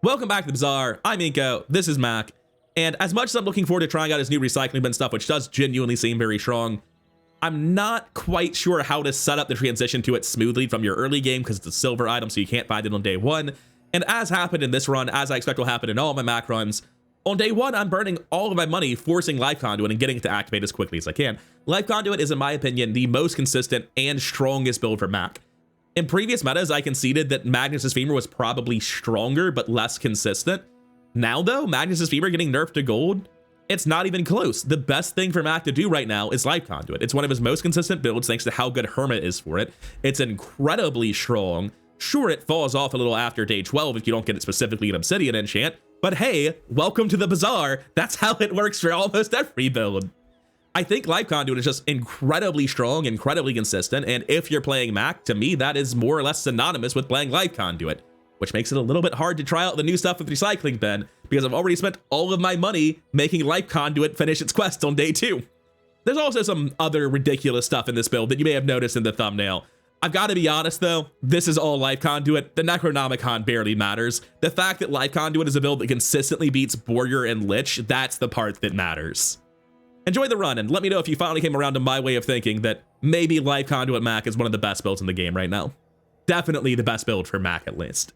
Welcome back to the Bazaar. I'm Inko, this is Mac, and as much as I'm looking forward to trying out his new recycling bin stuff, which does genuinely seem very strong, I'm not quite sure how to set up the transition to it smoothly from your early game because it's a silver item, so you can't find it on day one. And as happened in this run, as I expect will happen in all of my Mac runs, on day one, I'm burning all of my money forcing Life Conduit and getting it to activate as quickly as I can. Life Conduit is, in my opinion, the most consistent and strongest build for Mac. In previous metas, I conceded that Magnus's Femur was probably stronger, but less consistent. Now, though, Magnus's Femur getting nerfed to gold, it's not even close. The best thing for Mac to do right now is Life Conduit. It's one of his most consistent builds thanks to how good Hermit is for it. It's incredibly strong. Sure, it falls off a little after day 12 if you don't get it specifically in Obsidian enchant, but hey, welcome to the Bazaar. That's how it works for almost every build. I think Life Conduit is just incredibly strong, incredibly consistent, and if you're playing Mac, to me, that is more or less synonymous with playing Life Conduit, which makes it a little bit hard to try out the new stuff with Recycling Bin, because I've already spent all of my money making Life Conduit finish its quest on day 2. There's also some other ridiculous stuff in this build that you may have noticed in the thumbnail. I've got to be honest though, this is all Life Conduit. The Necronomicon barely matters. The fact that Life Conduit is a build that consistently beats Borger and Lich, that's the part that matters. Enjoy the run, and let me know if you finally came around to my way of thinking that maybe Life Conduit Mac is one of the best builds in the game right now. Definitely the best build for Mac, at least.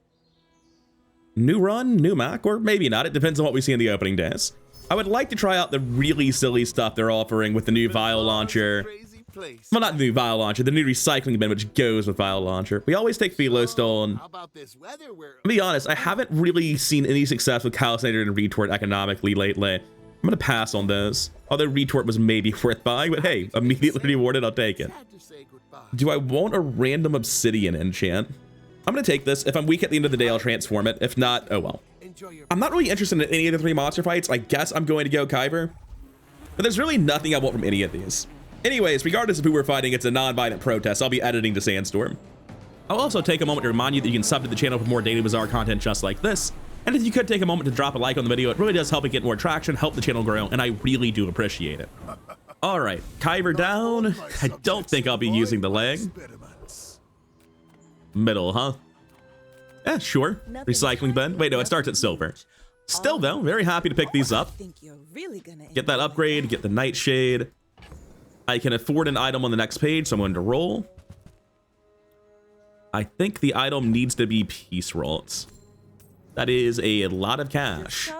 New run, new Mac, or maybe not. It depends on what we see in the opening days. I would like to try out the really silly stuff they're offering with the new Vial Launcher. Well, not the new Vial Launcher, the new Recycling Bin, which goes with Vial Launcher. We always take Philostone. To be honest, I haven't really seen any success with Calcinator and Retort economically lately. I'm gonna pass on those. Although Retort was maybe worth buying, but hey, immediately rewarded, I'll take it. Do I want a random Obsidian enchant? I'm gonna take this. If I'm weak at the end of the day, I'll transform it. If not, oh well. I'm not really interested in any of the 3 monster fights. I guess I'm going to go Kyber. But there's really nothing I want from any of these. Anyways, regardless of who we're fighting, it's a non-violent protest. I'll be editing to Sandstorm. I'll also take a moment to remind you that you can sub to the channel for more daily Bazaar content just like this. And if you could take a moment to drop a like on the video, it really does help it get more traction, help the channel grow, and I really do appreciate it. All right, Kyber down. I don't think I'll be using the leg. Middle, huh? Eh, sure. Recycling bin. Wait, no, it starts at silver. Still, though, very happy to pick these up. Get that upgrade, get the Nightshade. I can afford an item on the next page, so I'm going to roll. I think the item needs to be Peace Rolls. That is a lot of cash.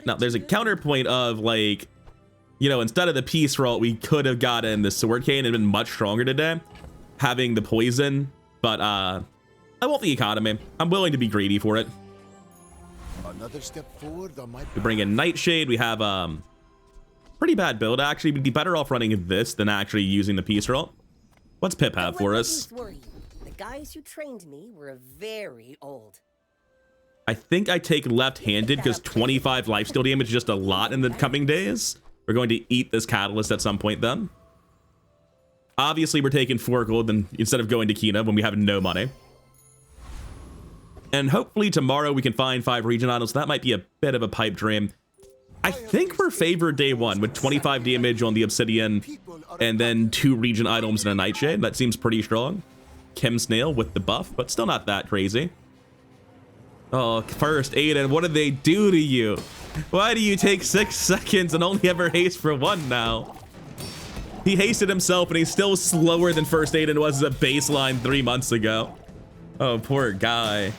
Now, there's a counterpoint of, like, you know, instead of the Peace Roll, we could have gotten the Sword Cane and been much stronger today, having the poison, but I want the economy. I'm willing to be greedy for it. Another step forward on my We bring in Nightshade. We have pretty bad build, actually. We'd be better off running this than actually using the Peace Roll. What's Pip have for us? The guys who trained me were very old. I think I take left-handed because 25 lifesteal damage is just a lot in the coming days. We're going to eat this catalyst at some point then. Obviously, we're taking 4 gold then instead of going to Kina when we have no money. And hopefully tomorrow we can find 5 region items. So that might be a bit of a pipe dream. I think we're favored day 1 with 25 damage on the Obsidian and then 2 region items and a Nightshade. That seems pretty strong. Chem Snail with the buff, but still not that crazy. Oh, first Aiden, what did they do to you? Why do you take 6 seconds and only ever haste for 1 now? He hasted himself and he's still slower than first Aiden was as a baseline 3 months ago. Oh, poor guy.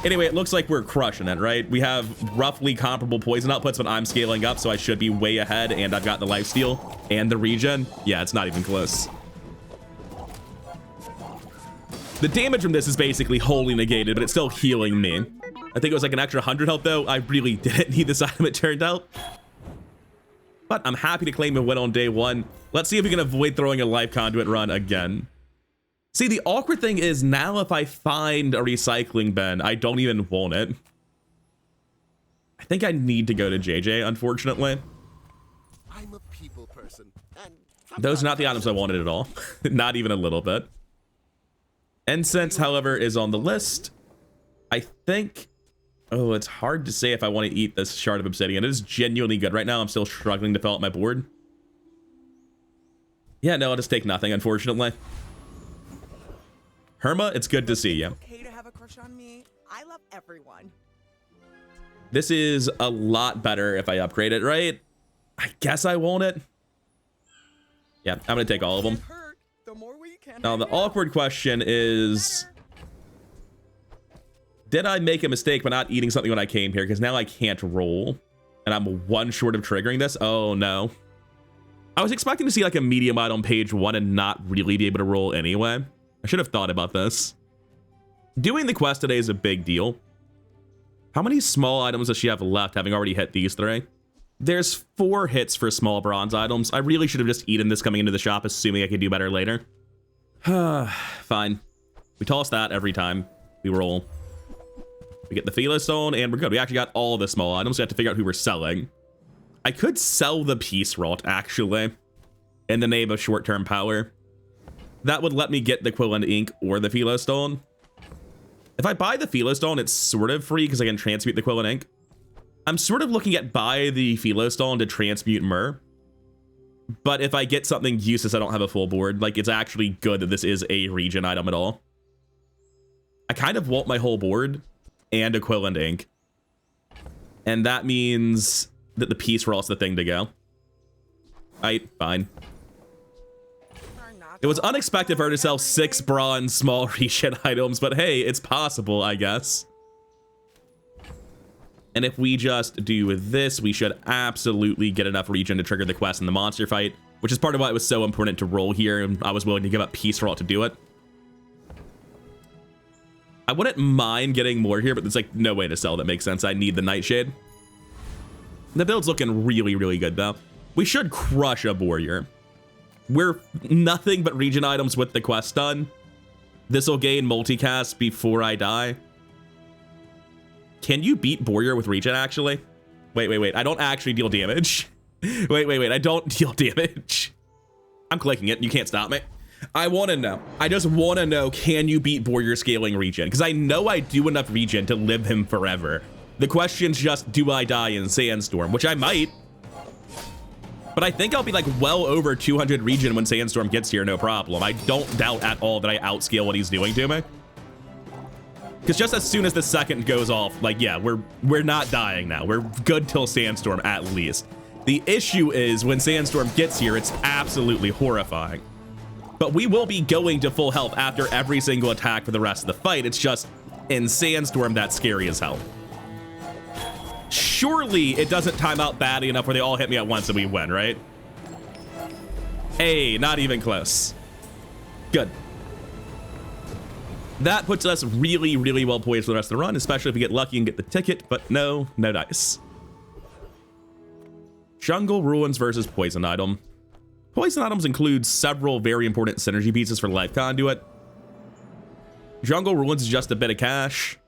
Anyway, it looks like we're crushing it, right? We have roughly comparable poison outputs, but I'm scaling up, so I should be way ahead, and I've got the lifesteal and the regen. Yeah, it's not even close. The damage from this is basically wholly negated, but it's still healing me. I think it was like an extra 100 health, though. I really didn't need this item, it turned out. But I'm happy to claim a win on day 1. Let's see if we can avoid throwing a Life Conduit run again. See, the awkward thing is now if I find a recycling bin, I don't even want it. I think I need to go to JJ, unfortunately. I'm a people person. And those are not the items I wanted at all. Not even a little bit. Incense, however, is on the list. I think... Oh, it's hard to say if I want to eat this shard of obsidian. It is genuinely good right now. I'm still struggling to fill out my board. Yeah, no, I'll just take nothing, unfortunately. Herma, it's good to see you. crush on me. I love everyone. This is a lot better if I upgrade it, right? I guess I want it. Yeah, I'm gonna take all of them. The more we can Now, the awkward question is, did I make a mistake by not eating something when I came here? Because now I can't roll, and I'm one short of triggering this. Oh, no. I was expecting to see like a medium item on page 1 and not really be able to roll anyway. I should have thought about this. Doing the quest today is a big deal. How many small items does she have left, having already hit these 3? There's 4 hits for small bronze items. I really should have just eaten this coming into the shop, assuming I could do better later. Fine. We toss that every time we roll. We get the Philo Stone, and we're good. We actually got all the small items. We have to figure out who we're selling. I could sell the Peace Rot, actually, in the name of short-term power. That would let me get the Quilland Ink or the Philo Stone. If I buy the Philo Stone, it's sort of free because I can transmute the Quilland Ink. I'm sort of looking at buy the Philo Stone to transmute Myrrh. But if I get something useless, I don't have a full board. Like, it's actually good that this is a region item at all. I kind of want my whole board and a Quilland Ink. And that means that the Peace Rot's the thing to go. Fine. It was unexpected for her to sell 6 bronze small region items, but hey, it's possible, I guess. And if we just do this, we should absolutely get enough region to trigger the quest in the monster fight, which is part of why it was so important to roll here, and I was willing to give up Peace Rot to do it. I wouldn't mind getting more here, but there's like no way to sell that makes sense. I need the Nightshade. The build's looking really, really good, though. We should crush a warrior. We're nothing but region items with the quest done. This will gain multicast before I die. Can you beat Warrior with regen, actually? Wait. I don't actually deal damage. Wait. I don't deal damage. I'm clicking it. You can't stop me. I want to know. I just want to know, can you beat Warrior scaling regen? Because I know I do enough regen to live him forever. The question's just, do I die in Sandstorm? Which I might. But I think I'll be like well over 200 regen when Sandstorm gets here, no problem. I don't doubt at all that I outscale what he's doing to me. Because just as soon as the second goes off, like, yeah, we're not dying now. We're good till Sandstorm, at least. The issue is when Sandstorm gets here, it's absolutely horrifying. But we will be going to full health after every single attack for the rest of the fight. It's just, in Sandstorm, that's scary as hell. Surely it doesn't time out badly enough where they all hit me at once and we win, right? Hey, not even close. Good. That puts us really, really well poised for the rest of the run, especially if we get lucky and get the ticket, but no dice. Jungle Ruins versus Poison Item. Poison items include several very important synergy pieces for Life Conduit. Jungle Ruins is just a bit of cash.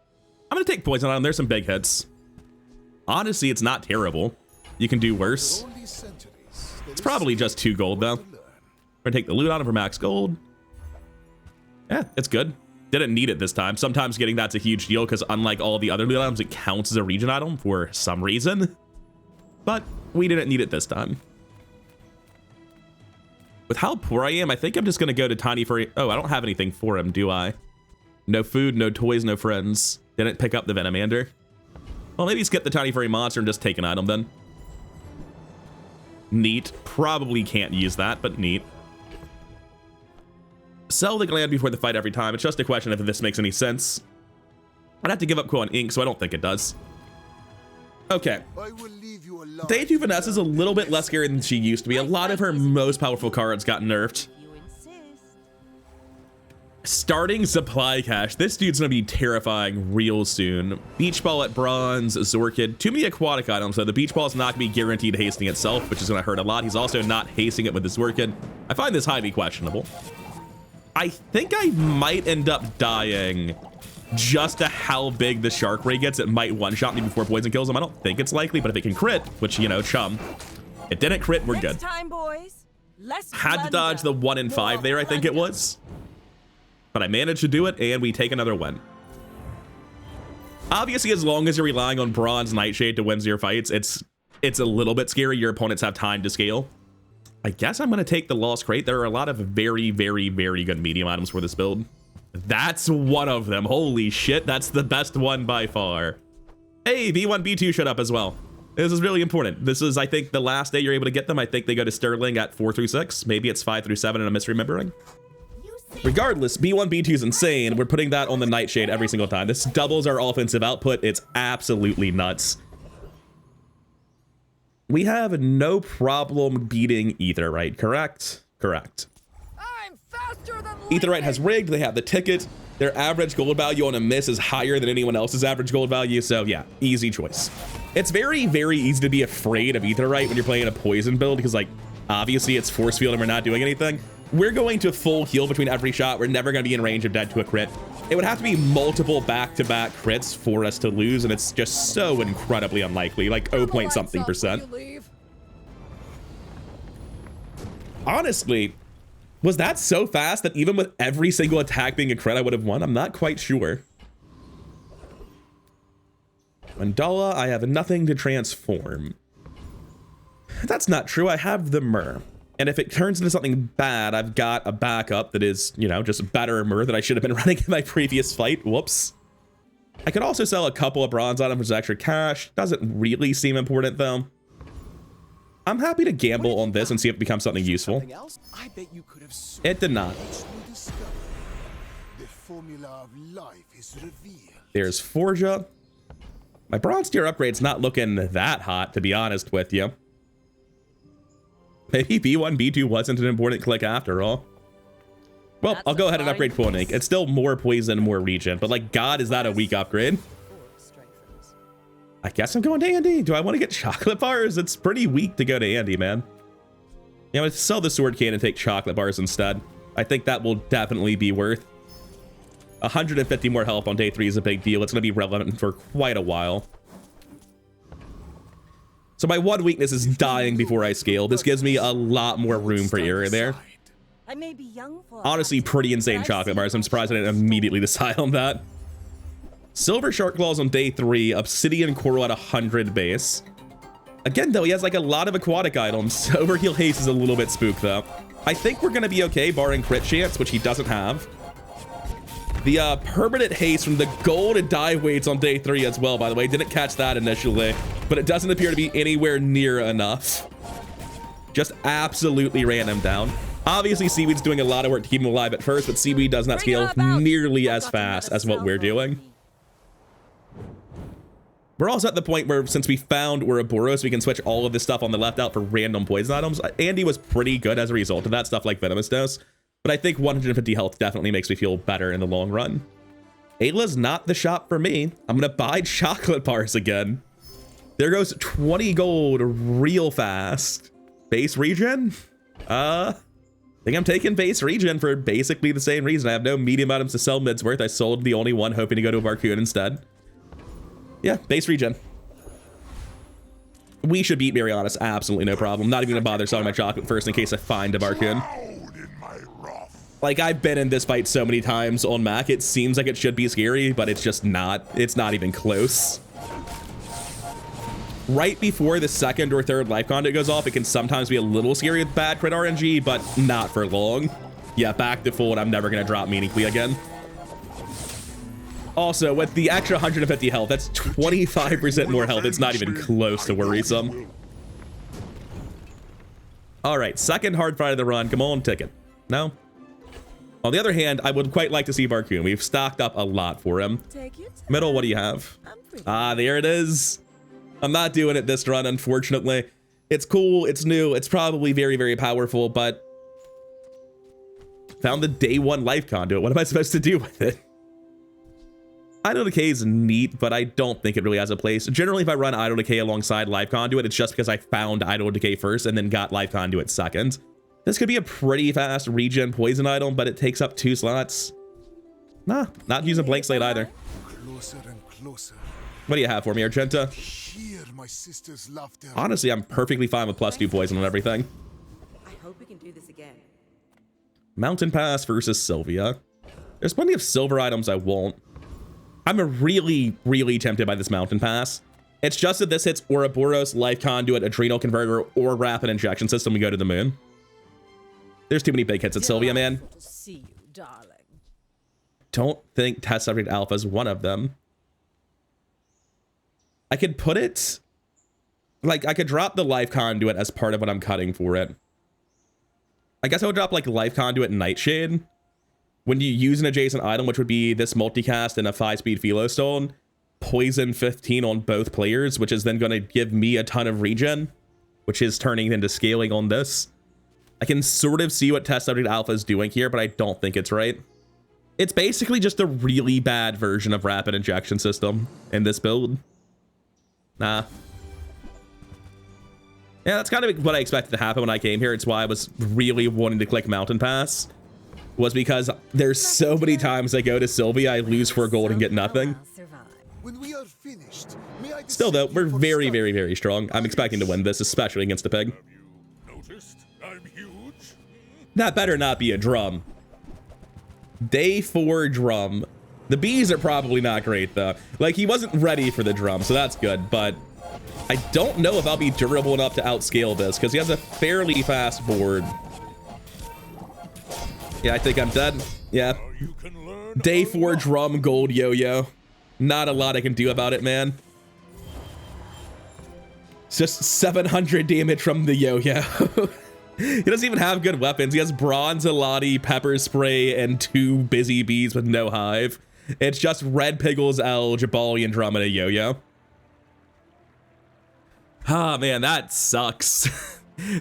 I'm gonna take Poison Item. There's some big hits. Honestly, it's not terrible. You can do worse. It's probably just 2 gold, though. We're gonna take the loot on it for max gold. Yeah, it's good. Didn't need it this time. Sometimes getting that's a huge deal because unlike all the other loot items, it counts as a region item for some reason. But we didn't need it this time. With how poor I am, I think I'm just gonna go to Tiny Furry. Oh, I don't have anything for him, do I? No food, no toys, no friends. Didn't pick up the Venomander. Well, maybe skip the Tiny Furry Monster and just take an item then. Neat. Probably can't use that, but neat. Sell the gland before the fight every time. It's just a question of if this makes any sense. I'd have to give up Quilland Ink, so I don't think it does. Okay. Day 2 Vanessa is a little bit less scary than she used to be. A lot of her most powerful cards got nerfed. Starting supply cache. This dude's gonna be terrifying real soon. Beach Ball at bronze, Zorkid. Too many aquatic items, though. The Beach Ball's not gonna be guaranteed hasting itself, which is gonna hurt a lot. He's also not hasting it with his Zorkid. I find this highly questionable. I think I might end up dying just to how big the Shark Ray gets. It might one-shot me before poison kills him. I don't think it's likely, but if it can crit, which, you know, chum. It didn't crit, we're good. Time, boys. Had to dodge the 1 in 5 there, I think it was. But I managed to do it, and we take another win. Obviously, as long as you're relying on Bronze Nightshade to win your fights, it's a little bit scary. Your opponents have time to scale. I guess I'm going to take the Lost Crate. There are a lot of very, very, very good medium items for this build. That's one of them. Holy shit, that's the best one by far. Hey, B1, B2 showed up as well. This is really important. This is, I think, the last day you're able to get them. I think they go to Sterling at 4 through 6. Maybe it's 5 through 7 and I'm misremembering. Regardless, B1, B2 is insane. We're putting that on the Nightshade every single time. This doubles our offensive output. It's absolutely nuts. We have no problem beating Aetherite, correct? Correct. I'm faster than Aetherite has rigged. They have the ticket. Their average gold value on a miss is higher than anyone else's average gold value. So yeah, easy choice. It's very, very easy to be afraid of Aetherite when you're playing a poison build because, like, obviously it's force field and we're not doing anything. We're going to full heal between every shot. We're never going to be in range of dead to a crit. It would have to be multiple back-to-back crits for us to lose, and it's just so incredibly unlikely, like 0 something percent. Honestly, was that so fast that even with every single attack being a crit, I would have won? I'm not quite sure. Mandala, I have nothing to transform. That's not true. I have the Myrrh. And if it turns into something bad, I've got a backup that is, you know, just better Myrrh that I should have been running in my previous fight. Whoops. I could also sell a couple of bronze items for extra cash. Doesn't really seem important, though. I'm happy to gamble on this and see if it becomes something useful. I bet you could have It did not. the formula of life is revealed. There's Forja. My bronze tier upgrade's not looking that hot, to be honest with you. Maybe B1, B2 wasn't an important click after all. Well, I'll go ahead and upgrade Full Ink. It's still more poison, more regen, but like, God, is that a weak upgrade? I guess I'm going to Andy. Do I want to get chocolate bars? It's pretty weak to go to Andy, man. You know, sell the sword cane and take chocolate bars instead. I think that will definitely be worth 150 more health on day 3 is a big deal. It's going to be relevant for quite a while. So my one weakness is dying before I scale. This gives me a lot more room for error there. I may be young for Honestly, pretty insane chocolate bars. I'm surprised I didn't immediately decide on that. Silver Shark Claws on day 3. Obsidian Coral at 100 base. Again, though, he has like a lot of aquatic items. Overheal Haste is a little bit spooked, though. I think we're going to be okay, barring crit chance, which he doesn't have. The permanent haste from the gold and dive weights on day 3 as well, by the way. Didn't catch that initially, but it doesn't appear to be anywhere near enough. Just absolutely ran him down. Obviously, Seaweed's doing a lot of work to keep him alive at first, but Seaweed does not scale nearly as fast as what we're doing. We're also at the point where, since we found Ouroboros, we can switch all of this stuff on the left out for random poison items. Andy was pretty good as a result of that stuff, like Venomous Dose. But I think 150 health definitely makes me feel better in the long run. Ayla's not the shop for me. I'm going to buy chocolate bars again. There goes 20 gold real fast. Base regen? I think I'm taking base regen for basically the same reason. I have no medium items to sell mids worth. I sold the only one, hoping to go to a Barcoon instead. Yeah, base regen. We should beat Marianas. Absolutely no problem. Not even going to bother selling my chocolate first in case I find a Barcoon. Like, I've been in this fight so many times on Mac, it seems like it should be scary, but it's just not. It's not even close. Right before the second or third life conduit goes off, it can sometimes be a little scary with bad crit RNG, but not for long. Yeah, back to full, and I'm never going to drop meaningfully again. Also, with the extra 150 health, that's 25% more health. It's not even close to worrisome. All right, second hard fight of the run. Come on, ticket. No? On the other hand, I would quite like to see Barcoon. We've stocked up a lot for him. Middle, what do you have? Ah, there it is. I'm not doing it this run, unfortunately. It's cool, it's new, it's probably very, very powerful, but found the day 1 life conduit. What am I supposed to do with it? Idle Decay is neat, but I don't think it really has a place. Generally, if I run Idle Decay alongside Life Conduit, it's just because I found Idle Decay first and then got Life Conduit second. This could be a pretty fast regen poison item, but it takes up 2 slots. Nah, not using Blank Slate either. Closer and closer. What do you have for me, Argenta? Hear my sister's laughter. Honestly, I'm perfectly fine with +2 poison on everything. I hope we can do this again. Mountain Pass versus Sylvia. There's plenty of silver items I won't. I'm really, really tempted by this Mountain Pass. It's just that this hits Ouroboros, Life Conduit, Adrenal Converter, or Rapid Injection System. We go to the moon. There's too many big hits at Sylvia, man. See you, darling. don't think test upgrade alpha is one of them. I could put it, like, I could drop the Life Conduit as part of what I'm cutting for it. I guess I would drop, like, Life Conduit and Nightshade. When you use an adjacent item, which would be this multicast and a 5-speed Philo Stone, poison 15 on both players, which is then going to give me a ton of regen, which is turning into scaling on this. I can sort of see what test update alpha is doing here, but I don't think it's right. It's basically just a really bad version of rapid injection system in this build. Nah. Yeah, that's kind of what I expected to happen when I came here. It's why I was really wanting to click Mountain Pass, was because there's so many times I go to Sylvia, I lose 4 gold and get nothing. When we are finished, may I Still though, descend we're you for very, study? very, very strong. I'm expecting to win this, especially against the pig. Noticed? I'm huge. That better not be a drum. Day 4 drum. The bees are probably not great though. Like, he wasn't ready for the drum, so that's good, but I don't know if I'll be durable enough to outscale this, because he has a fairly fast board. Yeah, I think I'm dead. Yeah. You can learn Day a 4 lot. drum gold yo-yo. Not a lot I can do about it, man. It's just 700 damage from the yo-yo. He doesn't even have good weapons. He has bronze, Elati, pepper spray, and 2 busy bees with no hive. It's just red piggles, L, Jabalian drum, and a yo-yo. Ah, man, that sucks.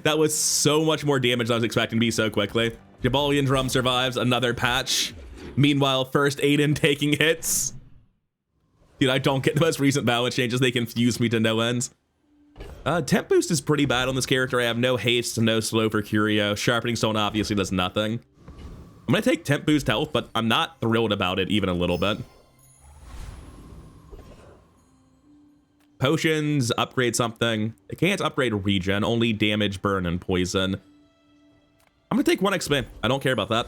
That was so much more damage than I was expecting to be so quickly. Jabalian drum survives another patch. Meanwhile, first Aiden taking hits. Dude, I don't get the most recent balance changes. They confuse me to no ends. Temp boost is pretty bad on this character. I have no haste, no slow for Curio. Sharpening Stone obviously does nothing. I'm gonna take temp boost health, but I'm not thrilled about it even a little bit. Potions, upgrade something. It can't upgrade regen, only damage, burn, and poison. I'm gonna take 1 XP. I don't care about that.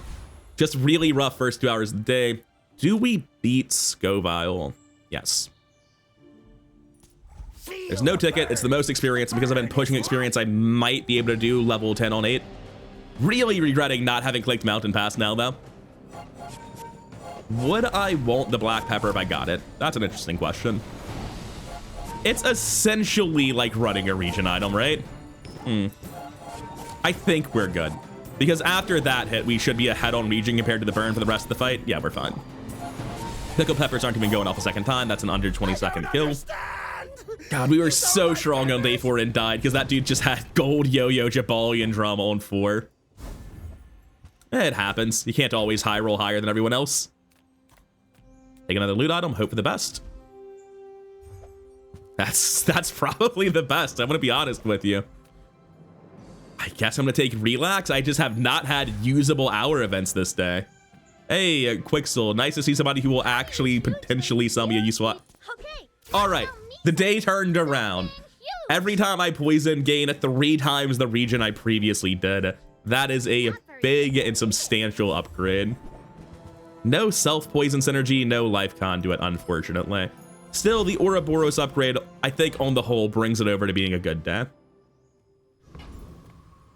Just really rough first 2 hours of the day. Do we beat Scoville? Yes. There's no ticket. It's the most experience. Because I've been pushing experience, I might be able to do level 10 on 8. Really regretting not having clicked Mountain Pass now, though. Would I want the black pepper if I got it? That's an interesting question. It's essentially like running a region item, right? I think we're good. Because after that hit, we should be ahead on region compared to the burn for the rest of the fight. Yeah, we're fine. Pickled peppers aren't even going off a second time. That's an under 20-second kill. God, we were so strong on day 4 and died because that dude just had gold yo-yo Jabalian drum on 4. It happens. You can't always high roll higher than everyone else. Take another loot item, hope for the best. That's probably the best. I'm gonna be honest with you. I guess I'm gonna take relax. I just have not had usable hour events this day. Hey, Quixel, nice to see somebody who will actually potentially sell me a useful. All right, the day turned around. Every time I poison, gain 3 times the region I previously did. That is a big and substantial upgrade. No self-poison synergy, no life conduit, unfortunately. Still, the Ouroboros upgrade, I think on the whole, brings it over to being a good day.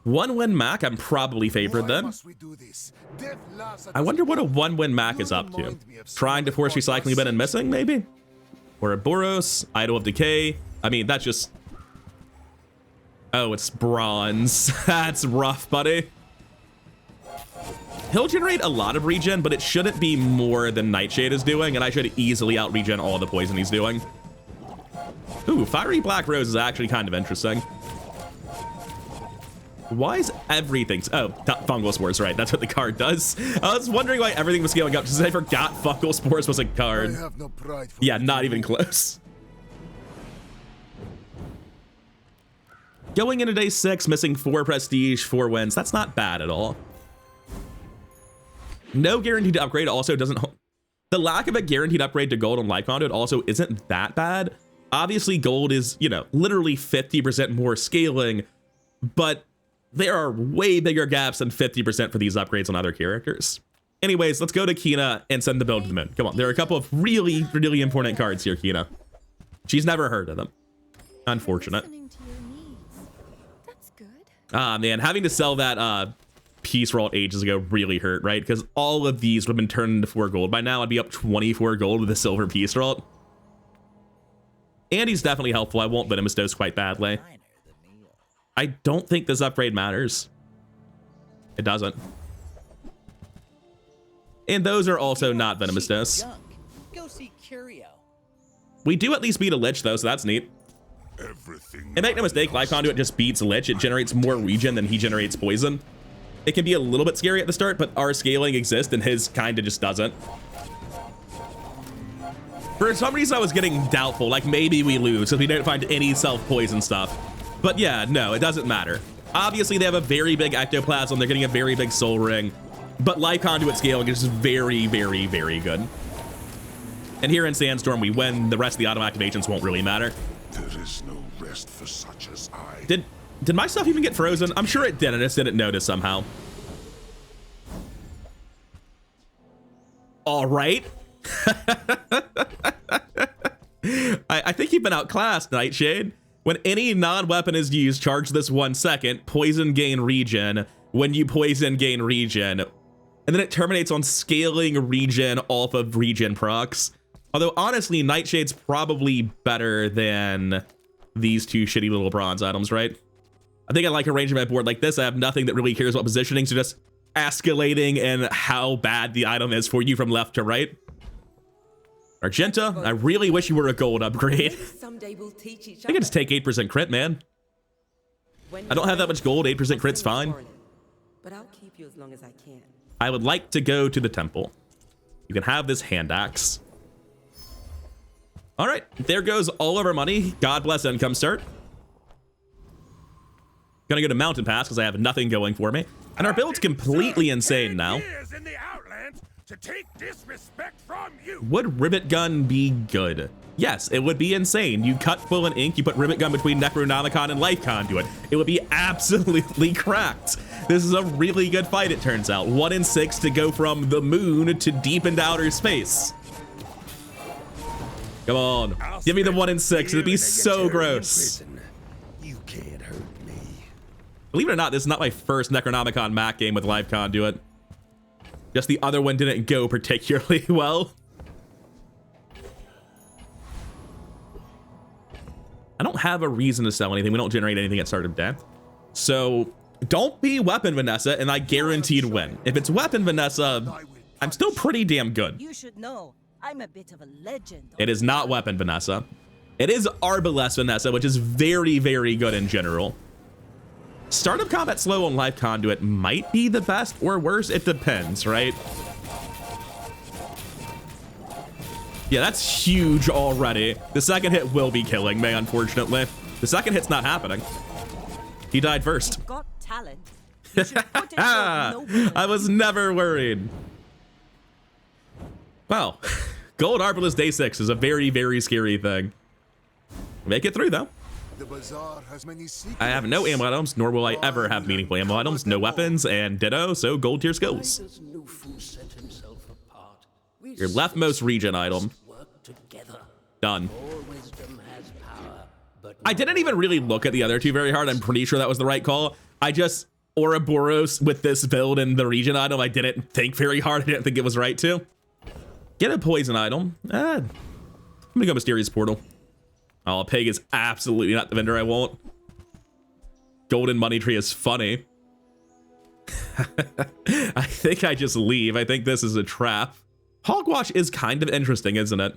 1-win Mak, I'm probably favored then. Must we do this? Death laughs at I us. wonder what a 1-win Mak You is up to. remind me of Trying to force someone recycling bin and once missing, maybe? Ouroboros, Idol of Decay. I mean, that's just... Oh, it's bronze. That's rough, buddy. He'll generate a lot of regen, but it shouldn't be more than Nightshade is doing, and I should easily out-regen all the poison he's doing. Ooh, Fiery Black Rose is actually kind of interesting. Why is everything... Oh, Fungal Spores, right. That's what the card does. I was wondering why everything was scaling up, because I forgot Fungal Spores was a I card. have no pride for Yeah, you. not even close. Going into day 6, missing 4 prestige, 4 wins. That's not bad at all. No guaranteed upgrade also doesn't... The lack of a guaranteed upgrade to gold on Life Conduit also isn't that bad. Obviously, gold is, you know, literally 50% more scaling, but there are way bigger gaps than 50% for these upgrades on other characters. Anyways, let's go to Kina and send the build to the moon. Come on, there are a couple of really, really important cards here, Kina. She's never heard of them. Unfortunate. Listening to your needs. That's good. Ah, man, having to sell that piece roll ages ago really hurt, right? Because all of these would have been turned into 4 gold. By now, I'd be up 24 gold with a silver piece roll. And he's definitely helpful. I won't Venomous Dose quite badly. I don't think this upgrade matters. It doesn't. And those are also not Venomous Dose. Go see Curio. We do at least beat a Lich, though, so that's neat. Everything. And make no mistake, Life Conduit just beats Lich. It generates more regen than he generates poison. It can be a little bit scary at the start, but our scaling exists and his kind of just doesn't. For some reason, I was getting doubtful, like maybe we lose because we didn't find any self-poison stuff. But yeah, no, it doesn't matter. Obviously, they have a very big ectoplasm. They're getting a very big soul ring. But Life Conduit scaling is just very, very, very good. And here in Sandstorm, we win. The rest of the auto activations won't really matter. There is no rest for such as I. Did my stuff even get frozen? I'm sure it did. I just didn't notice somehow. All right. I think you've been outclassed, Nightshade. When any non-weapon is used, charge this 1 second. Poison gain regen. When you poison, gain regen. And then it terminates on scaling regen off of regen procs. Although, honestly, Nightshade's probably better than these 2 shitty little bronze items, right? I think I like arranging my board like this. I have nothing that really cares about positioning, so just escalating and how bad the item is for you from left to right. Argenta, I really wish you were a gold upgrade. Someday we'll teach each I can other. just take 8% crit, man. I don't have that much gold. 8% crit's fine. But I'll keep you as long as I can. I would like to go to the temple. You can have this hand axe. All right, there goes all of our money. God bless income start. Gonna go to Mountain Pass because I have nothing going for me. And our build's completely insane now. Years in the Outlands to take disrespect from you. Would Ribbit Gun be good? Yes, it would be insane. You cut Quill and Ink, you put Ribbit Gun between Necronomicon and Life Conduit. It would be absolutely cracked. This is a really good fight, it turns out. 1 in 6 to go from the moon to deep into outer space. Come on, give me the 1 in 6. It'd be so gross. You can't hurt me. Believe it or not, this is not my first Necronomicon Mak game with Life Conduit. Just the other one didn't go particularly well. I don't have a reason to sell anything. We don't generate anything at start of death. So don't be Weapon Vanessa, and I guaranteed win. If it's Weapon Vanessa, I'm still pretty damn good. You should know, I'm a bit of a legend. It is not Weapon Vanessa. It is Arbalest Vanessa, which is very, very good in general. Start of combat slow on Life Conduit might be the best or worse. It depends, right? Yeah, that's huge already. The second hit will be killing me, unfortunately. The second hit's not happening. He died first. You've got talent. You should put it toward I was never worried. Well, Gold Arbalest Day 6 is a very, very scary thing. Make it through, though. The Bazaar has many secrets. I have no ammo items, nor will I ever have meaningful ammo items. No weapons, and ditto, so gold tier skills. Your leftmost regen item. Done. I didn't even really look at the other 2 very hard. I'm pretty sure that was the right call. I just, Ouroboros with this build and the regen item, I didn't think very hard. I didn't think it was right to. Get a poison item. I'm gonna go Mysterious Portal. Oh, Pig is absolutely not the vendor I want. Golden Money Tree is funny. I think I just leave. I think this is a trap. Hogwash is kind of interesting, isn't it?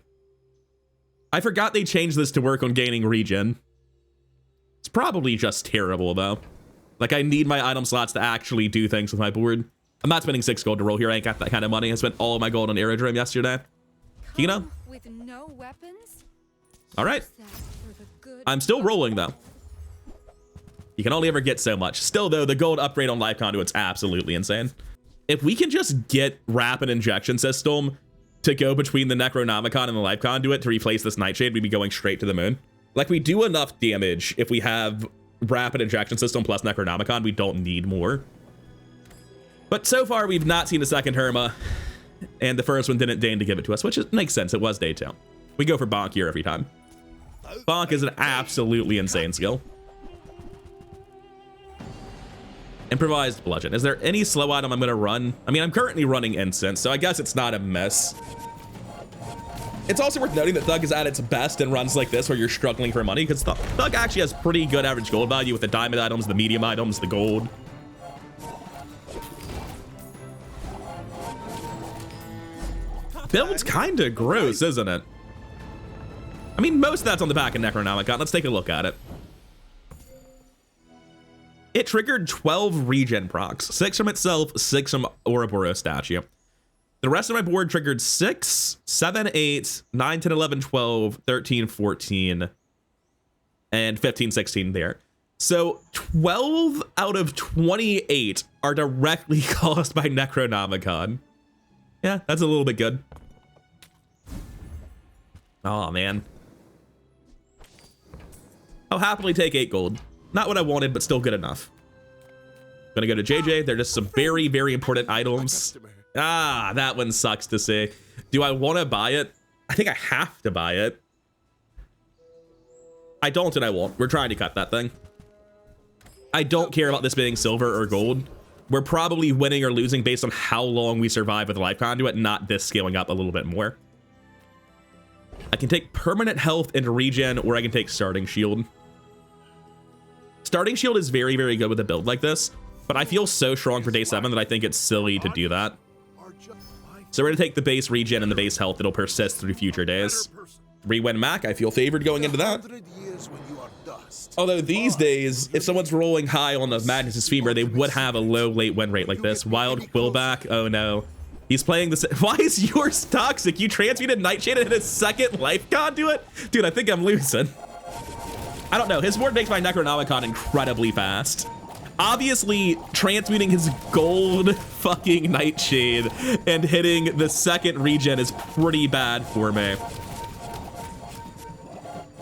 I forgot they changed this to work on gaining regen. It's probably just terrible, though. Like, I need my item slots to actually do things with my board. I'm not spending 6 gold to roll here. I ain't got that kind of money. I spent all of my gold on Aerodrome yesterday. Kino? With no weapons? All right. I'm still rolling, though. You can only ever get so much. Still, though, the gold upgrade on Life Conduit's absolutely insane. If we can just get Rapid Injection System to go between the Necronomicon and the Life Conduit to replace this Nightshade, we'd be going straight to the moon. Like, we do enough damage if we have Rapid Injection System plus Necronomicon. We don't need more. But so far, we've not seen a second Herma, and the first one didn't deign to give it to us, which makes sense. It was day 2. We go for Bonk here every time. Bonk is an absolutely insane skill. Improvised bludgeon. Is there any slow item I'm gonna run? I mean, I'm currently running incense, so I guess it's not a mess. It's also worth noting that Thug is at its best in runs like this where you're struggling for money, because Thug actually has pretty good average gold value with the diamond items, the medium items, the gold. Build's kind of gross, isn't it? I mean, most of that's on the back of Necronomicon. Let's take a look at it. It triggered 12 regen procs, 6 from itself, 6 from Ouroboros statue. The rest of my board triggered 6, 7, 8, 9, 10, 11, 12, 13, 14, and 15, 16 there. So 12 out of 28 are directly caused by Necronomicon. Yeah, that's a little bit good. Oh, man. I'll happily take 8 gold. Not what I wanted, but still good enough. Gonna go to JJ. They're just some very, very important items. Ah, that one sucks to say. Do I want to buy it? I think I have to buy it. I don't and I won't. We're trying to cut that thing. I don't care about this being silver or gold. We're probably winning or losing based on how long we survive with Life Conduit, not this scaling up a little bit more. I can take permanent health and regen, or I can take starting shield. Starting shield is very, very good with a build like this, but I feel so strong for day 7 that I think it's silly to do that. So we're gonna take the base regen and the base health. It'll persist through future days. Re-win Mak, I feel favored going into that. Although these days, if someone's rolling high on the Magnus' Femur, they would have a low late win rate like this. Wild Quillback, oh no. He's playing this. Why is yours toxic? You transmuted Nightshade and hit a second Life Conduit? Dude, I think I'm losing. I don't know. His board makes my Necronomicon incredibly fast. Obviously, transmuting his gold fucking Nightshade and hitting the second regen is pretty bad for me.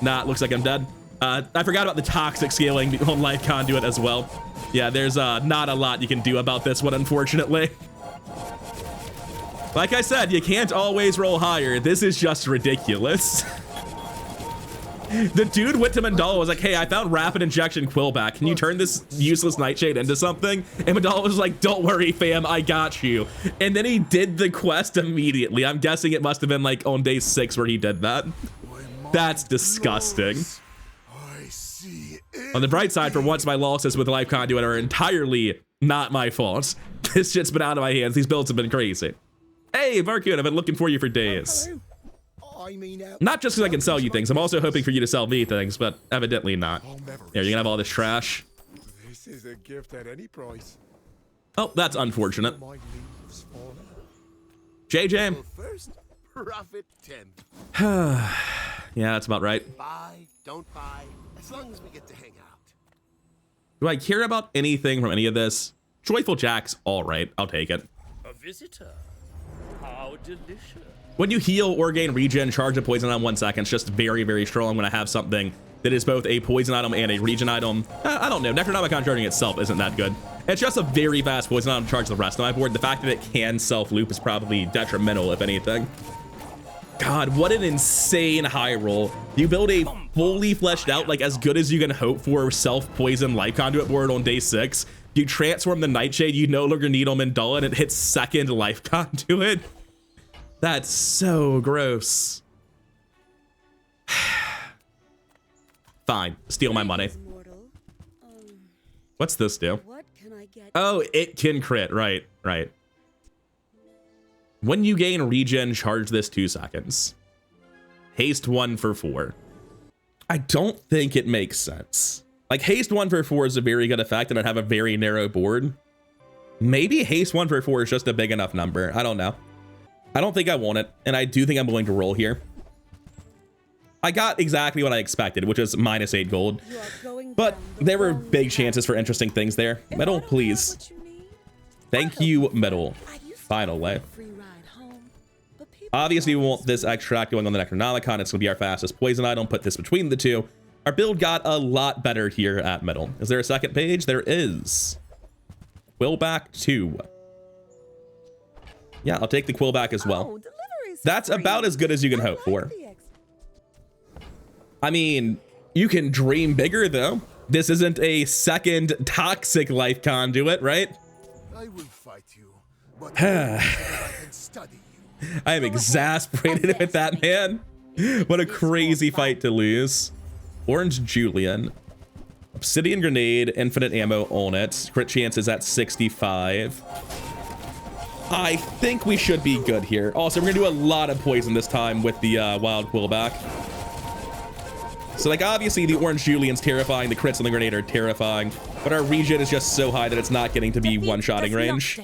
Nah, looks like I'm dead. I forgot about the toxic scaling on Life Conduit as well. Yeah, there's not a lot you can do about this one, unfortunately. Like I said, you can't always roll higher. This is just ridiculous. The dude went to Mandala, was like, hey, I found rapid injection Quillback. Can you turn this useless Nightshade into something? And Mandala was like, don't worry, fam, I got you. And then he did the quest immediately. I'm guessing it must have been like on day 6 where he did that. That's disgusting. On the bright side, for once, my losses with Life Conduit are entirely not my fault. This shit's been out of my hands. These builds have been crazy. Hey, Varkun, I've been looking for you for days. Not just because I can sell you things. I'm also hoping for you to sell me things, but evidently not. Here, you can have all this trash. This is a gift at any price. Oh, that's unfortunate. JJ. First, profit 10. Yeah, that's about right. Buy, don't buy, as long as we get to hang out. Do I care about anything from any of this? Joyful Jack's all right. I'll take it. A visitor. How delicious. When you heal or gain regen, charge a poison item 1 second. It's just very, very strong when I have something that is both a poison item and a regen item. I don't know. Necronomicon charging itself isn't that good. It's just a very fast poison item to charge the rest of my board. The fact that it can self-loop is probably detrimental, if anything. God, what an insane high roll. You build a fully fleshed out, like as good as you can hope for, self-poison Life Conduit board on day 6. You transform the Nightshade, you no longer need Mandala, and it hits second Life Conduit. That's so gross. Fine, steal my money. What's this do? What can I get? Oh, it can crit, right. When you gain regen, charge this 2 seconds. Haste 1 for 4. I don't think it makes sense. Like, haste 1 for 4 is a very good effect, and I'd have a very narrow board. Maybe haste 1 for 4 is just a big enough number. I don't know. I don't think I want it, and I do think I'm willing to roll here. I got exactly what I expected, which was -8 gold. But there were big chances for interesting things there. Metal, please. Thank you, Metal. Finally. Obviously, we want this extract going on the Necronomicon. It's going to be our fastest poison item. Put this between the two. Our build got a lot better here at Metal. Is there a second page? There is. Quillback 2. Yeah, I'll take the Quillback as well. That's about as good as you can hope for. I mean, you can dream bigger though. This isn't a second toxic life conduit, right? I will fight you, but I can study you. I am exasperated with that, man. What a crazy fight to lose. Orange Julian. Obsidian grenade, infinite ammo on it. Crit chance is at 65. I think we should be good here. Also, we're gonna do a lot of poison this time with the wild quillback. So like obviously the Orange Julian's terrifying, the crits on the grenade are terrifying, but our regen is just so high that it's not getting to be one-shotting range.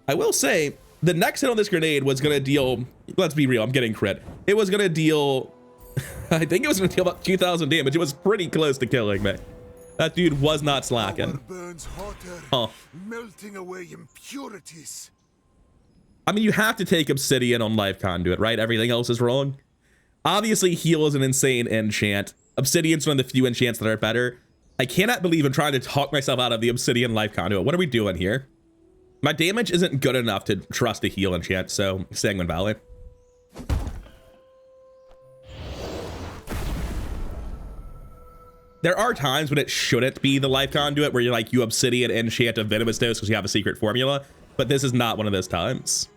I will say, the next hit on this grenade was gonna deal, let's be real, I'm getting crit. It was gonna deal, I think it was gonna deal about 2,000 damage. It was pretty close to killing me. That dude was not slacking. Burns hotter, Huh. melting away impurities. I mean, you have to take Obsidian on Life Conduit, right? Everything else is wrong. Obviously, Heal is an insane enchant. Obsidian's one of the few enchants that are better. I cannot believe I'm trying to talk myself out of the Obsidian Life Conduit. What are we doing here? My damage isn't good enough to trust a Heal enchant, so Sanguine Valley. There are times when it shouldn't be the Life Conduit where you're like, you Obsidian enchant a Venomous Dose because you have a secret formula, but this is not one of those times.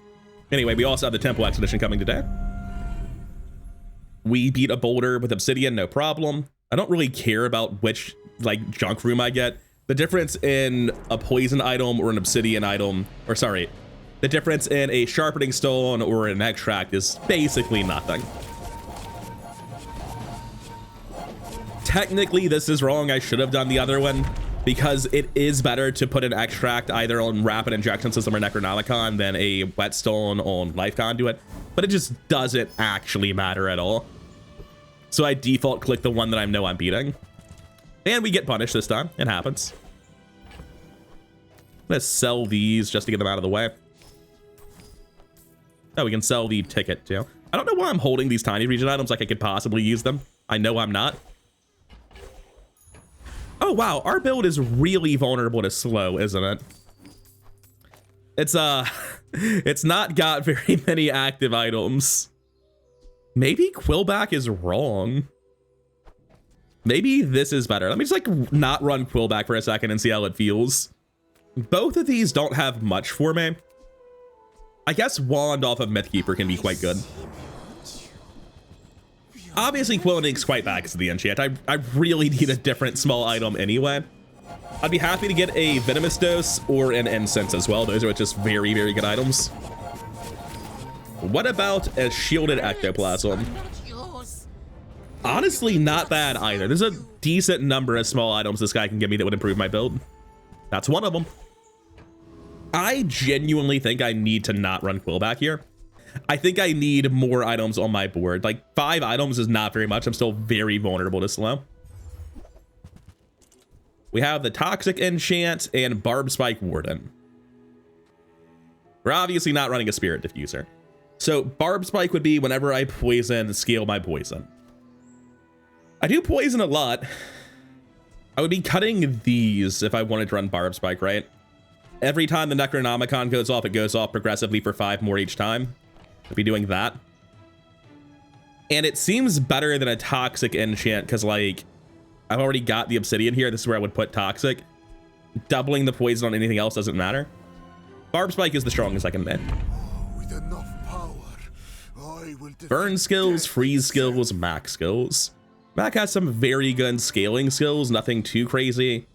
Anyway, we also have the Temple Expedition coming today. We beat a boulder with Obsidian, no problem. I don't really care about which like junk room I get. The difference in a poison item or an Obsidian item, or sorry, the difference in a sharpening stone or an extract is basically nothing. Technically, this is wrong. I should have done the other one because it is better to put an extract either on Rapid Injection System or Necronomicon than a whetstone on Life Conduit, but it just doesn't actually matter at all. So I default click the one that I know I'm beating. And we get punished this time. It happens. I'm gonna sell these just to get them out of the way. Oh, we can sell the ticket too. I don't know why I'm holding these tiny region items like I could possibly use them. I know I'm not. Oh, wow. Our build is really vulnerable to slow, isn't it? It's not got very many active items. Maybe Quillback is wrong. Maybe this is better. Let me just like not run Quillback for a second and see how it feels. Both of these don't have much for me. I guess Wand off of Mythkeeper can be quite good. Obviously, Quill and Ink's quite bad because of the enchant. I really need a different small item anyway. I'd be happy to get a Venomous Dose or an Incense as well. Those are just very, very good items. What about a Shielded Ectoplasm? Honestly, not bad either. There's a decent number of small items this guy can give me that would improve my build. That's one of them. I genuinely think I need to not run Quillback here. I think I need more items on my board. Like 5 items is not very much. I'm still very vulnerable to slow. We have the Toxic Enchant and Barb Spike Warden. We're obviously not running a Spirit Diffuser. So Barb Spike would be whenever I poison, scale my poison. I do poison a lot. I would be cutting these if I wanted to run Barb Spike, right? Every time the Necronomicon goes off, it goes off progressively for 5 more each time. I'd be doing that. And it seems better than a Toxic Enchant because, like, I've already got the Obsidian here. This is where I would put Toxic. Doubling the poison on anything else doesn't matter. Barb Spike is the strongest I can make. With enough power, I will Burn skills, freeze skills, Mak skills. Mak has some very good scaling skills, nothing too crazy.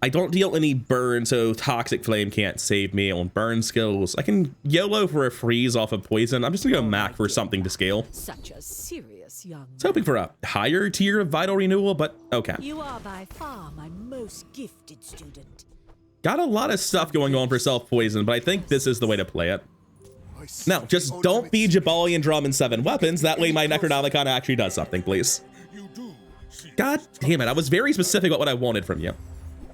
I don't deal any burn, so Toxic Flame can't save me on burn skills. I can YOLO for a freeze off of poison. I'm just gonna go Mak for something to scale. Such a serious young I was hoping for a higher tier of Vital Renewal, but okay. You are by far my most gifted student. Got a lot of stuff going on for self-poison, but I think this is the way to play it. Now, just don't be Jabalian Drum and 7 weapons. That way my Necronomicon actually does something, please. God damn it. I was very specific about what I wanted from you.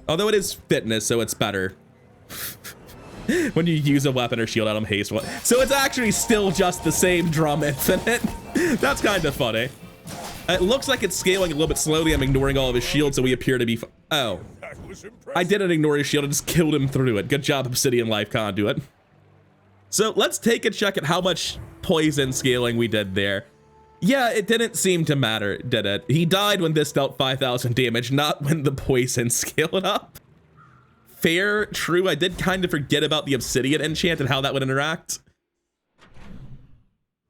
Although it is fitness, so it's better. When you use a weapon or shield item haste. So it's actually still just the same drum infinite. That's kind of funny. It looks like it's scaling a little bit slowly. I'm ignoring all of his shields, so we appear to be... Oh. I didn't ignore his shield. I just killed him through it. Good job, Obsidian Life Conduit. So let's take a check at how much poison scaling we did there. Yeah, it didn't seem to matter, did it? He died when this dealt 5,000 damage, not when the poison scaled up. Fair, true. I did kind of forget about the obsidian enchant and how that would interact.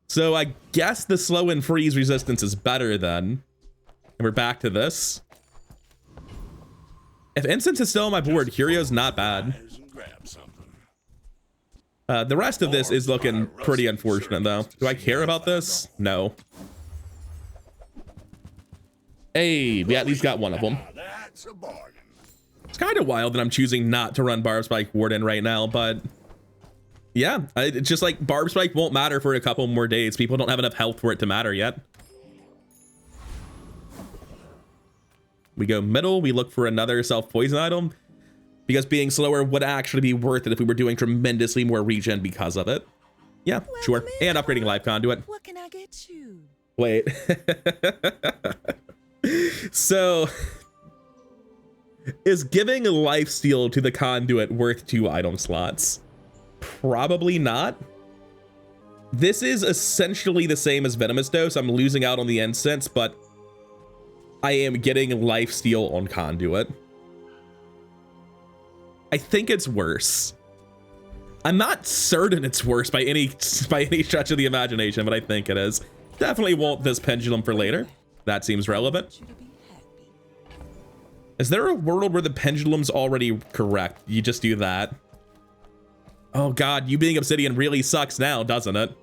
So I guess the slow and freeze resistance is better then. And we're back to this. If incense is still on my board, Curio's not bad. The rest of this is looking pretty unfortunate though. Do I care about this? No. Hey, we at least got one of them. That's a bargain. It's kind of wild that I'm choosing not to run Barb Spike Warden right now, but yeah, it's just like Barb Spike won't matter for a couple more days. People don't have enough health for it to matter yet. We go middle, we look for another self-poison item because being slower would actually be worth it if we were doing tremendously more regen because of it. Yeah, sure. And upgrading Life Conduit. What can I get you? Wait. So, is giving lifesteal to the conduit worth 2 item slots? Probably not. This is essentially the same as Venomous Dose. I'm losing out on the incense, but I am getting lifesteal on conduit. I think it's worse. I'm not certain it's worse by any stretch of the imagination, but I think it is. Definitely want this pendulum for later. That seems relevant. Is there a world where the pendulum's already correct? You just do that. Oh god, you being obsidian really sucks now, doesn't it?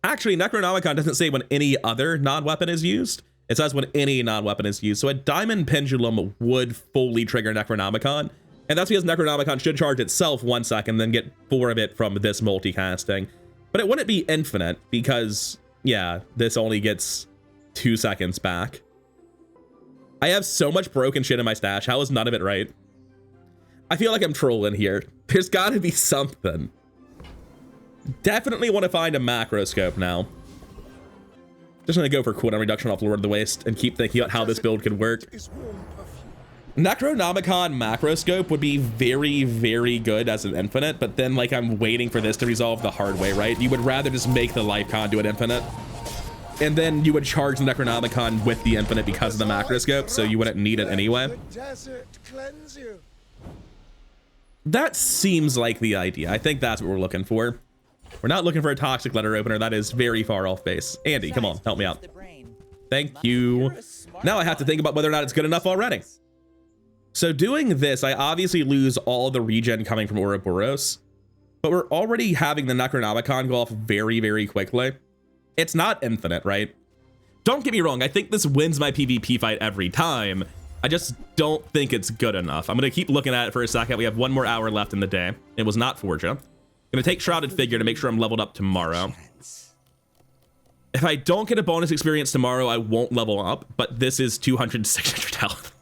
Actually, Necronomicon doesn't say when any other non-weapon is used. It says when any non-weapon is used. So a diamond pendulum would fully trigger Necronomicon. And that's because Necronomicon should charge itself 1 second, then get 4 of it from this multicasting. But it wouldn't be infinite because, yeah, this only gets 2 seconds back. I have so much broken shit in my stash. How is none of it right? I feel like I'm trolling here. There's got to be something. Definitely want to find a macroscope now. Just gonna go for cooldown reduction off Lord of the Waste and keep thinking about how this build could work. Necronomicon macroscope would be very, very good as an infinite, but then like I'm waiting for this to resolve the hard way, right? You would rather just make the Life Conduit infinite. And then you would charge the Necronomicon with the infinite because of the macroscope, so you wouldn't need it anyway. That seems like the idea. I think that's what we're looking for. We're not looking for a toxic letter opener. That is very far off base. Andy, come on, help me out. Thank you. Now I have to think about whether or not it's good enough already. So doing this, I obviously lose all the regen coming from Ouroboros, but we're already having the Necronomicon go off very, very quickly. It's not infinite, right? Don't get me wrong. I think this wins my PvP fight every time. I just don't think it's good enough. I'm going to keep looking at it for a second. We have 1 more hour left in the day. It was not Forja. Gonna take Shrouded Figure to make sure I'm leveled up tomorrow. If I don't get a bonus experience tomorrow, I won't level up, but this is 200 to 600 health.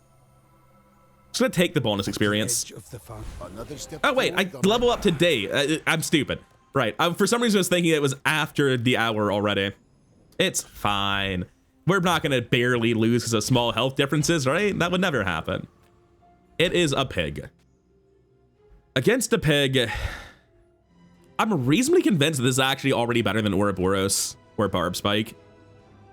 Just gonna take the bonus experience. Oh wait, I level up today. I'm stupid. Right, for some reason I was thinking it was after the hour already. It's fine. We're not gonna barely lose because of small health differences, right? That would never happen. It is a pig. Against a pig, I'm reasonably convinced that this is actually already better than Ouroboros or Barb Spike.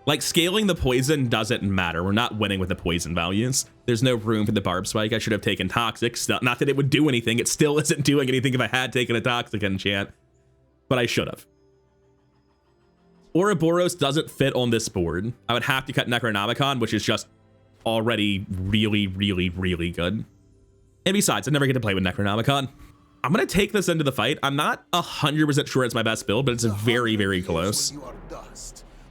Like, scaling the poison doesn't matter. We're not winning with the poison values. There's no room for the Barb Spike. I should have taken Toxic. Not that it would do anything. It still isn't doing anything if I had taken a Toxic enchant. But I should have. Ouroboros doesn't fit on this board. I would have to cut Necronomicon, which is just already really, really, really good. And besides, I never get to play with Necronomicon. I'm going to take this into the fight. I'm not 100% sure it's my best build, but it's very, very close.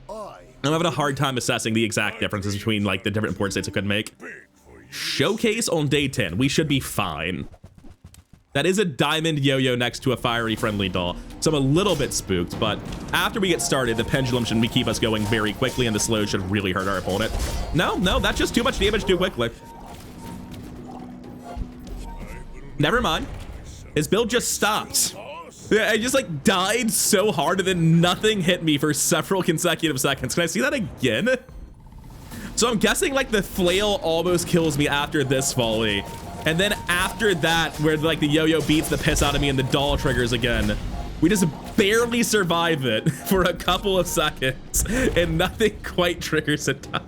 I'm having a hard time assessing the exact differences between like the different port states I could make. Showcase on day 10. We should be fine. That is a diamond yo-yo next to a fiery friendly doll. So I'm a little bit spooked, but after we get started, the pendulum should keep us going very quickly and the slow should really hurt our opponent. No, that's just too much damage too quickly. Never mind. His build just stopped. Yeah, I just like died so hard and then nothing hit me for several consecutive seconds. Can I see that again? So I'm guessing like the flail almost kills me after this volley. And then after that, where like the yo-yo beats the piss out of me and the doll triggers again, we just barely survive it for a couple of seconds, and nothing quite triggers it down.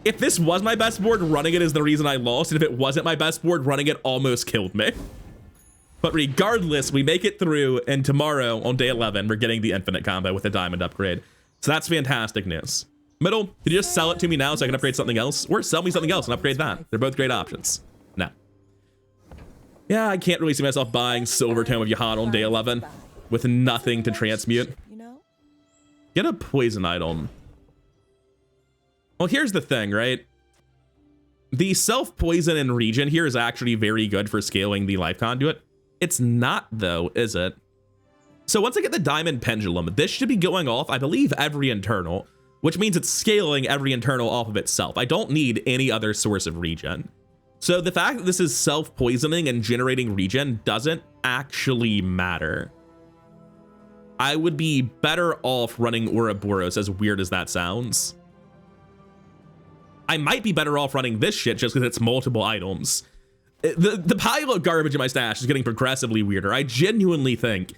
If this was my best board, running it is the reason I lost, and if it wasn't my best board, running it almost killed me. But regardless, we make it through, and tomorrow, on day 11, we're getting the infinite combo with the diamond upgrade. So that's fantastic news. Middle, can you just sell it to me now so I can upgrade something else? Or sell me something else and upgrade that. They're both great options. No. Yeah, I can't really see myself buying Silver Tome of Yahan on day 11 with nothing to transmute. Get a poison item. Well, here's the thing, right? The self-poison and regen here is actually very good for scaling the Life Conduit. It's not, though, is it? So once I get the Diamond Pendulum, this should be going off, I believe, every internal, which means it's scaling every internal off of itself. I don't need any other source of regen. So the fact that this is self-poisoning and generating regen doesn't actually matter. I would be better off running Ouroboros, as weird as that sounds. I might be better off running this shit just because it's multiple items. The pile of garbage in my stash is getting progressively weirder. I genuinely think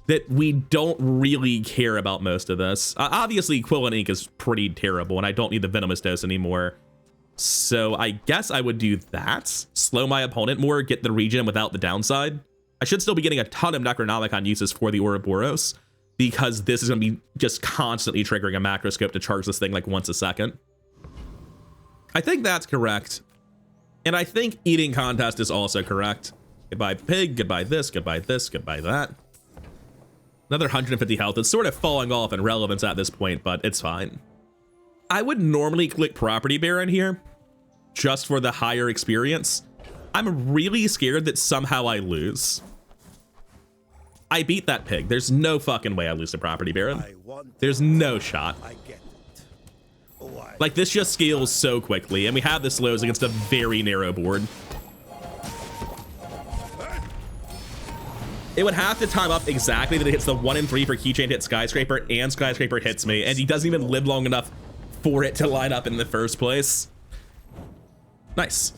that we don't really care about most of this. Obviously, Quill and Ink is pretty terrible, and I don't need the Venomous Dose anymore. So I guess I would do that. Slow my opponent more, get the regen without the downside. I should still be getting a ton of Necronomicon uses for the Ouroboros, because this is going to be just constantly triggering a macroscope to charge this thing like once a second. I think that's correct. And I think Eating Contest is also correct. Goodbye pig, goodbye this, goodbye this, goodbye that. Another 150 health. It's sort of falling off in relevance at this point, but it's fine. I would normally click Property Baron here, just for the higher experience. I'm really scared that somehow I lose. I beat that pig. There's no fucking way I lose to Property Baron. There's no shot. Like, this just scales so quickly, and we have the slows against a very narrow board. It would have to time up exactly that it hits the 1 in 3 for Keychain hit Skyscraper, and Skyscraper hits me, and he doesn't even live long enough for it to line up in the first place. Nice.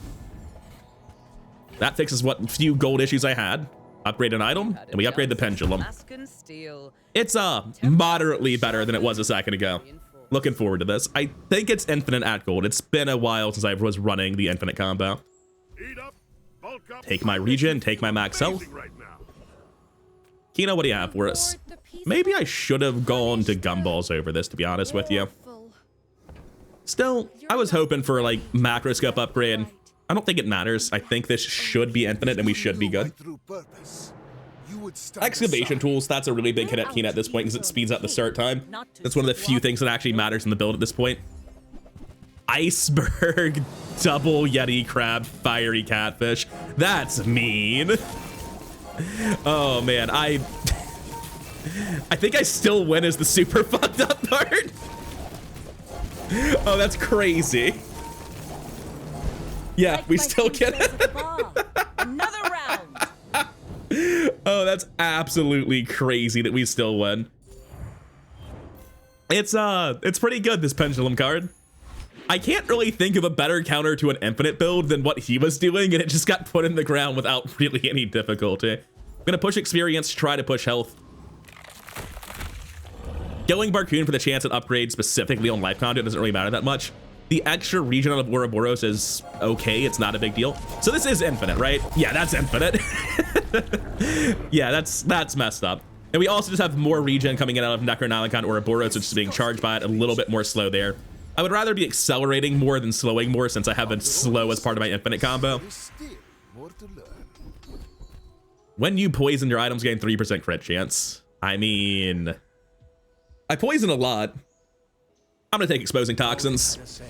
That fixes what few gold issues I had. Upgrade an item, and we upgrade the Pendulum. It's moderately better than it was a second ago. Looking forward to this. I think it's infinite at gold. It's been a while since I was running the infinite combo. Take my regen, take my max health. Kino, what do you have for us? Maybe I should have gone to Gumballs over this, to be honest with you. Still, I was hoping for like macroscope upgrade. I don't think it matters. I think this should be infinite and we should be good. Excavation tools, that's a really big hit at Keen at this point because it speeds up the start time. That's one of the few things that actually matters in the build at this point. Iceberg, double Yeti crab, fiery catfish. That's mean. Oh man, I think I still win as the super fucked up part. Oh, that's crazy. Yeah, we still get it. Another round. Oh, that's absolutely crazy that we still win. It's pretty good, this Pendulum card. I can't really think of a better counter to an infinite build than what he was doing, and it just got put in the ground without really any difficulty. I'm gonna push experience, try to push health. Going Barcoon for the chance at upgrade specifically on Life Conduit doesn't really matter that much. The extra regen out of Ouroboros is okay, it's not a big deal. So this is infinite, right? Yeah, that's infinite. Yeah, that's messed up. And we also just have more regen coming in out of Necronomicon Ouroboros, which is being charged by it, a little bit more slow there. I would rather be accelerating more than slowing more since I have been slow as part of my infinite combo. When you poison, your items gain 3% crit chance. I mean, I poison a lot. I'm gonna take Exposing Toxins.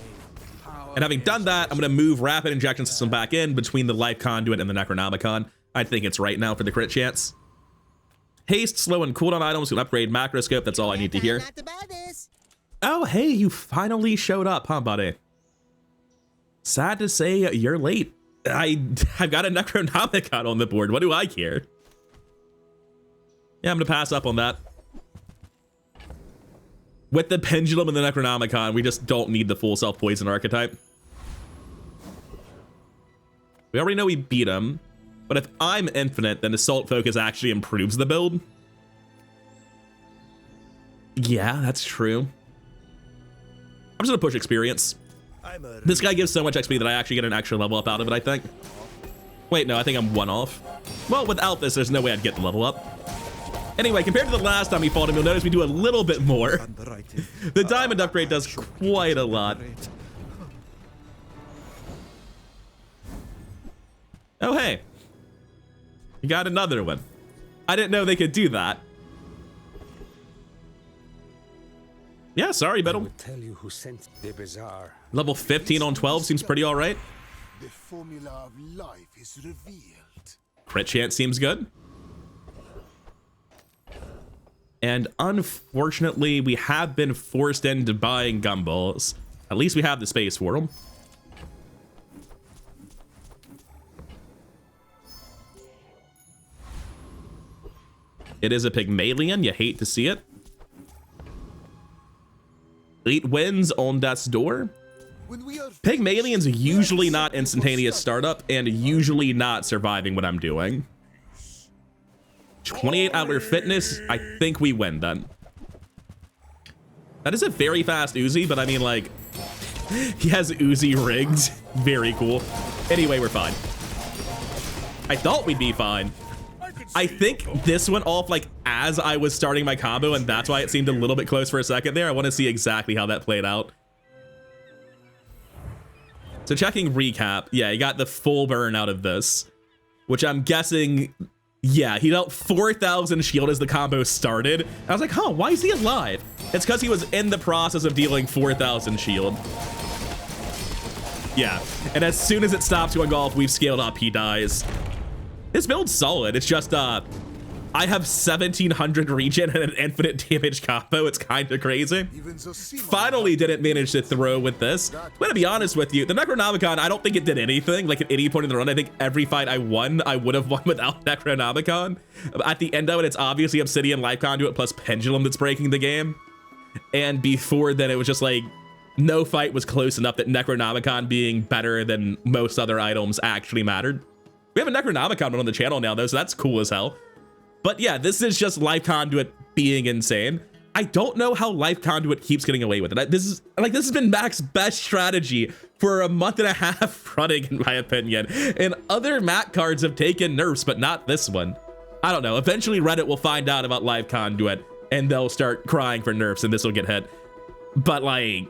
And having done that, I'm gonna move Rapid Injection System back in between the Life Conduit and the Necronomicon. I think it's right now for the crit chance. Haste, slow, and cooldown items can upgrade Macroscope. That's all I need to hear. Oh, hey, you finally showed up, huh, buddy? Sad to say you're late. I've got a Necronomicon on the board. What do I care? Yeah, I'm gonna pass up on that. With the Pendulum and the Necronomicon, we just don't need the full self-poison archetype. We already know we beat him, but if I'm infinite, then Assault Focus actually improves the build. Yeah, that's true. I'm just gonna push experience. This guy gives so much XP that I actually get an extra level up out of it, I think. Wait, no, I think I'm one off. Well, without this, there's no way I'd get the level up. Anyway, compared to the last time we fought him, you'll notice we do a little bit more. The diamond upgrade does quite a lot. Oh, hey. You got another one. I didn't know they could do that. Yeah, sorry, Biddle. Tell you who sent the Bazaar. Level 15 on 12 seems pretty all right. The formula of life is revealed. Crit chance seems good. And unfortunately, we have been forced into buying gumballs. At least we have the space for them. It is a Pygmalion. You hate to see it. 8 wins on death's door. Pygmalion's usually not instantaneous startup and usually not surviving what I'm doing. 28-hour fitness. I think we win then. That is a very fast Uzi, but I mean, like, he has Uzi rigged. Very cool. Anyway, we're fine. I thought we'd be fine. I think this went off like as I was starting my combo, and that's why it seemed a little bit close for a second there. I want to see exactly how that played out. So checking recap, yeah, he got the full burn out of this, which I'm guessing, yeah, he dealt 4,000 shield as the combo started. I was like, huh, why is he alive? It's because he was in the process of dealing 4,000 shield. Yeah, and as soon as it stops going off, we've scaled up, he dies. His build's solid. It's just, I have 1,700 regen and an infinite damage combo. It's kind of crazy. Finally didn't manage to throw with this. I'm gonna be honest with you. The Necronomicon, I don't think it did anything. Like at any point in the run, I think every fight I won, I would have won without Necronomicon. At the end of it, it's obviously Obsidian, Life Conduit, plus Pendulum that's breaking the game. And before then, it was just like, no fight was close enough that Necronomicon being better than most other items actually mattered. We have a Necronomicon on the channel now, though, so that's cool as hell. But yeah, this is just Life Conduit being insane. I don't know how Life Conduit keeps getting away with it. This has been Mac's best strategy for a month and a half running, in my opinion. And other Mac cards have taken nerfs, but not this one. I don't know. Eventually, Reddit will find out about Life Conduit, and they'll start crying for nerfs, and this will get hit. But like,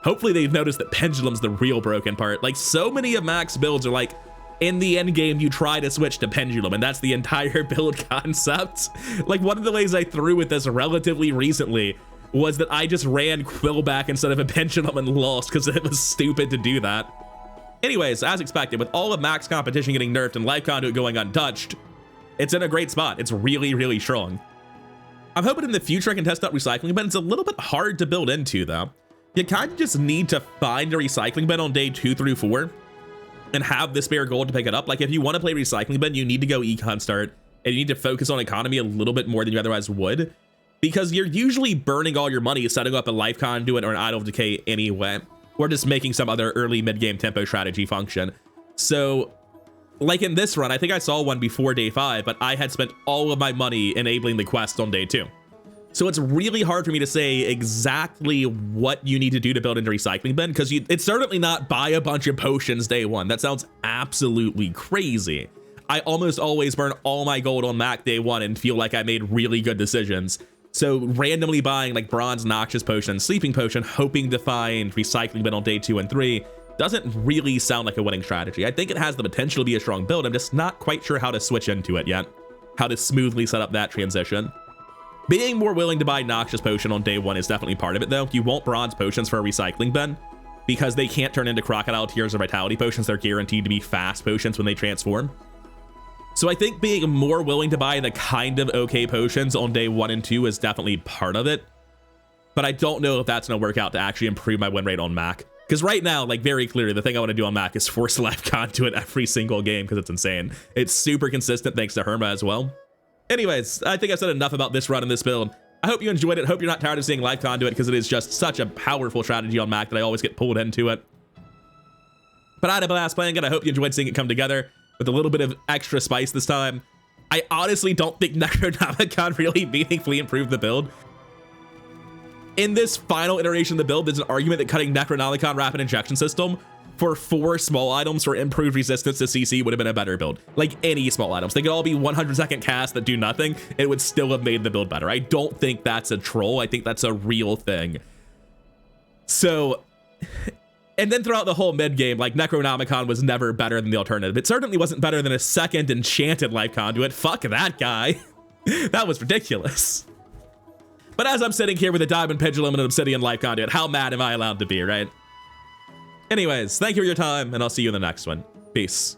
hopefully they've noticed that Pendulum's the real broken part. Like, so many of Mac's builds are like, in the end game, you try to switch to Pendulum, and that's the entire build concept. Like, one of the ways I threw with this relatively recently was that I just ran Quill back instead of a Pendulum and lost because it was stupid to do that. Anyways, as expected, with all of Mac's competition getting nerfed and Life Conduit going untouched, it's in a great spot. It's really, really strong. I'm hoping in the future I can test out recycling, but it's a little bit hard to build into, though. You kind of just need to find a recycling bin on day 2 through 4. And have the spare gold to pick it up. Like, if you want to play recycling bin, you need to go econ start, and you need to focus on economy a little bit more than you otherwise would, because you're usually burning all your money setting up a Life Conduit or an Idol of Decay anyway, or just making some other early mid-game tempo strategy function. So, like in this run, I think I saw one before day 5, but I had spent all of my money enabling the quest on day 2. So it's really hard for me to say exactly what you need to do to build into recycling bin, because it's certainly not buy a bunch of potions day 1. That sounds absolutely crazy. I almost always burn all my gold on Mac day 1 and feel like I made really good decisions. So randomly buying like bronze, noxious potion, sleeping potion, hoping to find recycling bin on day 2 and 3 doesn't really sound like a winning strategy. I think it has the potential to be a strong build. I'm just not quite sure how to switch into it yet, how to smoothly set up that transition. Being more willing to buy Noxious Potion on day 1 is definitely part of it, though. You want Bronze Potions for a recycling bin, because they can't turn into Crocodile Tears or Vitality Potions. They're guaranteed to be fast potions when they transform. So I think being more willing to buy the kind of okay potions on day 1 and 2 is definitely part of it. But I don't know if that's going to work out to actually improve my win rate on Mac. Because right now, like, very clearly, the thing I want to do on Mac is force Life Conduit every single game, because it's insane. It's super consistent thanks to Herma as well. Anyways, I think I've said enough about this run and this build. I hope you enjoyed it. Hope you're not tired of seeing Life Conduit, because it is just such a powerful strategy on Mac that I always get pulled into it. But I had a blast playing it. I hope you enjoyed seeing it come together with a little bit of extra spice this time. I honestly don't think Necronomicon really meaningfully improved the build. in this final iteration of the build, there's an argument that cutting Necronomicon Rapid Injection System for 4 small items for improved resistance to CC would have been a better build. Like any small items. They could all be 100-second casts that do nothing. It would still have made the build better. I don't think that's a troll. I think that's a real thing. So, and then throughout the whole mid game, like Necronomicon was never better than the alternative. It certainly wasn't better than a second enchanted Life Conduit. Fuck that guy. That was ridiculous. But as I'm sitting here with a Diamond Pendulum and an Obsidian Life Conduit, how mad am I allowed to be, right? Anyways, thank you for your time, and I'll see you in the next one. Peace.